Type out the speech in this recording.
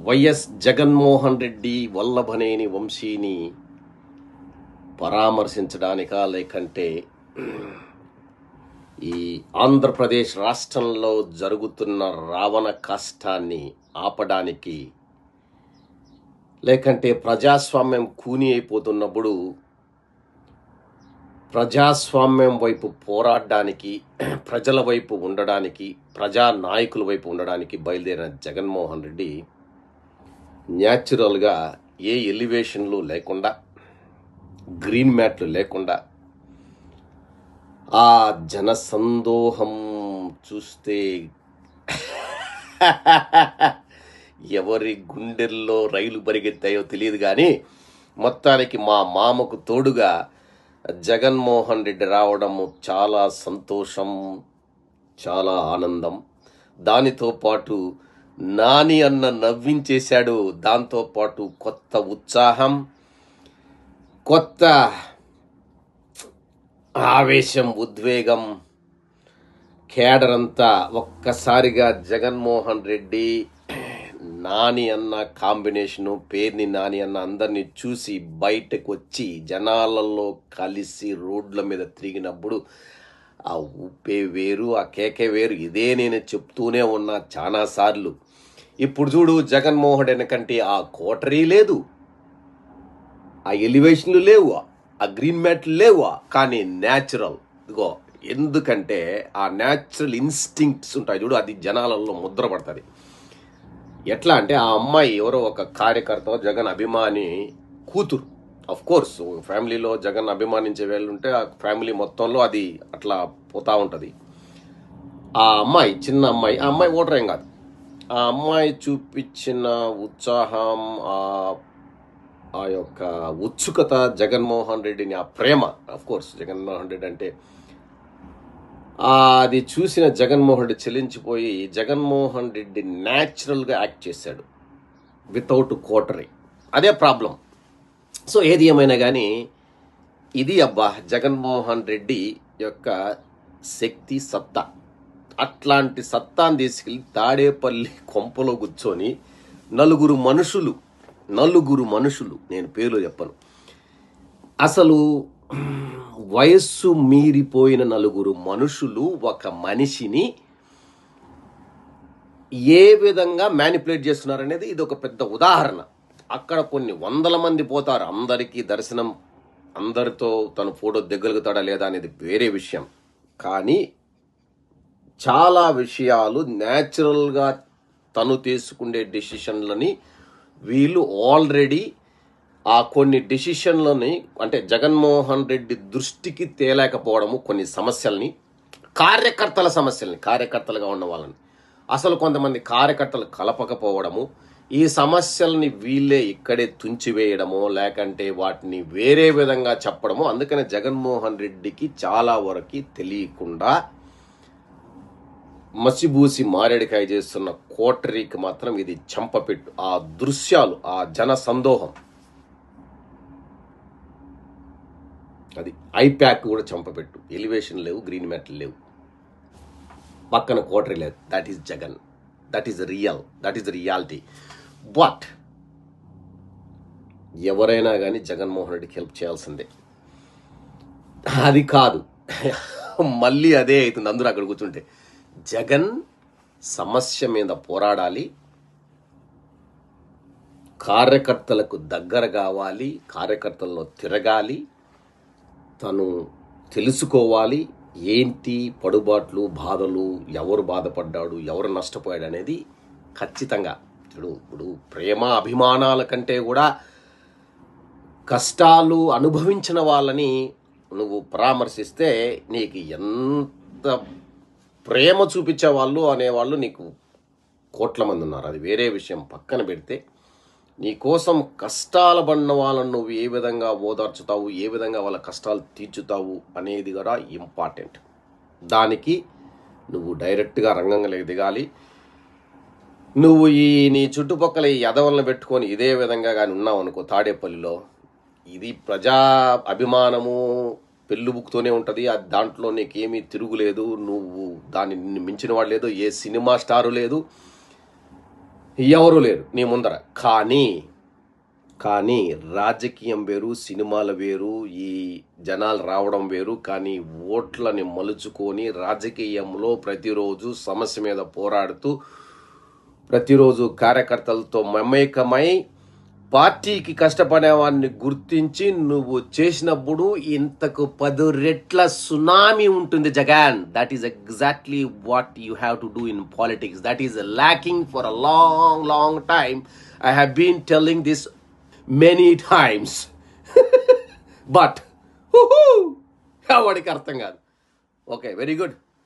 YS Jaganmohan Reddy Vallabhaneni వంశీని పరామర్శించడానికా లేకంటే ఈ ఆంధ్రప్రదేశ్ రాష్ట్రంలో జరుగుతున్న రావణ కష్టాన్ని ఆపడానికి లేకంటే ప్రజాస్వామ్యం కూని అయిపోతున్నప్పుడు ప్రజాస్వామ్యం వైపు పోరాడడానికి ప్రజల వైపు ఉండడానికి ప్రజా నాయకుల వైపు ఉండడానికి బయలుదేరిన జగన్మోహన్ రెడ్డి న్యాచురల్గా ఏ ఎలివేషన్లు లేకుండా గ్రీన్ మ్యాట్లు లేకుండా ఆ జనసందోహం చూస్తే ఎవరి గుండెల్లో రైలు పరిగెత్తాయో తెలియదు కానీ మొత్తానికి మా మామకు తోడుగా జగన్మోహన్ రెడ్డి రావడము చాలా సంతోషం, చాలా ఆనందం. దానితో పాటు నాని అన్న నవ్వించేశాడు. దాంతోపాటు కొత్త ఉత్సాహం, కొత్త ఆవేశం, ఉద్వేగం, కేడర్ అంతా ఒక్కసారిగా జగన్మోహన్ రెడ్డి నాని అన్న కాంబినేషను, పేరుని నాని అన్న అందరినీ చూసి బయటకు వచ్చి జనాలలో కలిసి రోడ్ల మీద తిరిగినప్పుడు ఆ ఊపే వేరు, ఆ కేకే వేరు. ఇదే నేను చెప్తూనే ఉన్నా చాలాసార్లు. ఇప్పుడు చూడు, జగన్మోహన్ వెనకంటే ఆ కోటరీ లేదు, ఆ ఎలివేషన్లు లేవు, ఆ గ్రీన్ మ్యాట్లు లేవు, కానీ న్యాచురల్. ఇదిగో ఎందుకంటే ఆ న్యాచురల్ ఇన్స్టింక్ట్స్ ఉంటాయి చూడు, అది జనాలలో ముద్ర పడుతుంది. ఎట్లా అంటే ఆ అమ్మాయి ఎవరో ఒక కార్యకర్త, జగన్ అభిమాని కూతురు. ఆఫ్ కోర్స్ ఫ్యామిలీలో జగన్ అభిమానించే వాళ్ళు ఉంటే ఆ ఫ్యామిలీ మొత్తంలో అది అట్లా పోతా ఉంటుంది. ఆ అమ్మాయి చిన్న అమ్మాయి, ఆ అమ్మాయి ఓటర్ ఏం కాదు. ఆ అమ్మాయి చూపించిన ఉత్సాహం, ఆ యొక్క ఉత్సుకత, జగన్మోహన్ రెడ్డిని ఆ ప్రేమ, ఆఫ్ కోర్స్ జగన్మోహన్ రెడ్డి అంటే అది చూసిన జగన్మోహన్ రెడ్డి చెలించిపోయి జగన్మోహన్ రెడ్డి న్యాచురల్గా యాక్ట్ చేశాడు వితౌట్ కోటరీ. అదే ప్రాబ్లం. సో ఏది ఏమైనా కానీ ఇది అబ్బా జగన్మోహన్ రెడ్డి యొక్క శక్తి, సత్తా. అట్లాంటి సత్తాను తీసుకెళ్ళి తాడేపల్లి కొంపలో కూర్చొని నలుగురు మనుషులు, నేను పేర్లు చెప్పను, అసలు వయస్సు మీరిపోయిన నలుగురు మనుషులు ఒక మనిషిని ఏ విధంగా మ్యానిపులేట్ చేస్తున్నారనేది ఇది ఒక పెద్ద ఉదాహరణ. అక్కడ కొన్ని వందల మంది పోతారు, అందరికీ దర్శనం, అందరితో తను ఫోటో దిగలుగుతాడా లేదా అనేది వేరే విషయం. కానీ చాలా విషయాలు న్యాచురల్గా తను తీసుకునే డెసిషన్లని వీళ్ళు ఆల్రెడీ ఆ కొన్ని డెసిషన్లని అంటే జగన్మోహన్ రెడ్డి దృష్టికి తేలేకపోవడము, కొన్ని సమస్యల్ని, కార్యకర్తలుగా ఉన్న వాళ్ళని అసలు కొంతమంది కార్యకర్తలు కలపకపోవడము, ఈ సమస్యల్ని వీళ్ళే ఇక్కడే తుంచివేయడము, లేకంటే వాటిని వేరే విధంగా చెప్పడము. అందుకనే జగన్మోహన్ రెడ్డికి చాలా వరకు తెలియకుండా మసిబూసి మారేడికాయ చేస్తున్న కోటరీకి మాత్రం ఇది చంపపెట్టు. ఆ దృశ్యాలు, ఆ జన సందోహం, అది ఐప్యాక్ కూడా చంపపెట్టు. ఎలివేషన్ లేవు, గ్రీన్ మ్యాట్లు లేవు, పక్కన కోటరీ లేదు. That is Jagan, that is reality. But ఎవరైనా కానీ జగన్మోహన్ రెడ్డికి హెల్ప్ చేయాల్సిందే. అది కాదు, మళ్ళీ అదే అవుతుంది. అందరూ అక్కడ కూర్చుంటే జగన్ సమస్య మీద పోరాడాలి, కార్యకర్తలకు దగ్గర కావాలి, కార్యకర్తల్లో తిరగాలి, తను తెలుసుకోవాలి ఏంటి పడుబాట్లు, బాధలు, ఎవరు బాధపడ్డాడు, ఎవరు నష్టపోయాడు అనేది ఖచ్చితంగా. ఇప్పుడు ప్రేమ అభిమానాల కంటే కూడా కష్టాలు అనుభవించిన వాళ్ళని నువ్వు పరామర్శిస్తే నీకు ఎంత ప్రేమ చూపించే వాళ్ళు అనేవాళ్ళు నీకు కోట్ల మంది ఉన్నారు. అది వేరే విషయం పక్కన పెడితే నీ కోసం కష్టాలు పడిన వాళ్ళను నువ్వు ఏ విధంగా ఓదార్చుతావు, ఏ విధంగా వాళ్ళ కష్టాలు తీర్చుతావు అనేది కూడా ఇంపార్టెంట్. దానికి నువ్వు డైరెక్ట్గా రంగంలోకి దిగాలి. నువ్వు నీ చుట్టుపక్కల ఈ యదవలను పెట్టుకొని ఇదే విధంగా కానీ ఉన్నావు అనుకో, తాడేపల్లిలో ఇది ప్రజా అభిమానము పెళ్ళుబుక్తోనే ఉంటుంది. అది దాంట్లో నీకేమీ తిరుగులేదు, నువ్వు దాన్ని మించిన వాడు లేదు, ఏ సినిమా స్టారు లేదు, ఎవరూ లేరు నీ ముందర. కానీ రాజకీయం వేరు, సినిమాలు వేరు, ఈ జనాలు రావడం వేరు. కానీ ఓట్లని మలుచుకొని రాజకీయంలో ప్రతిరోజు సమస్య మీద పోరాడుతూ ప్రతిరోజు కార్యకర్తలతో మమేకమై పార్టీకి కష్టపడేవాడిని గుర్తించి నువ్వు చేసినప్పుడు ఇంతకు 10 రెట్ల సునామీ ఉంటుంది Jagan. That is exactly what you have to do in politics. That is lacking for a long time. I have been telling this many times. But ఎవరికి అర్థం కాదు. Okay, very good.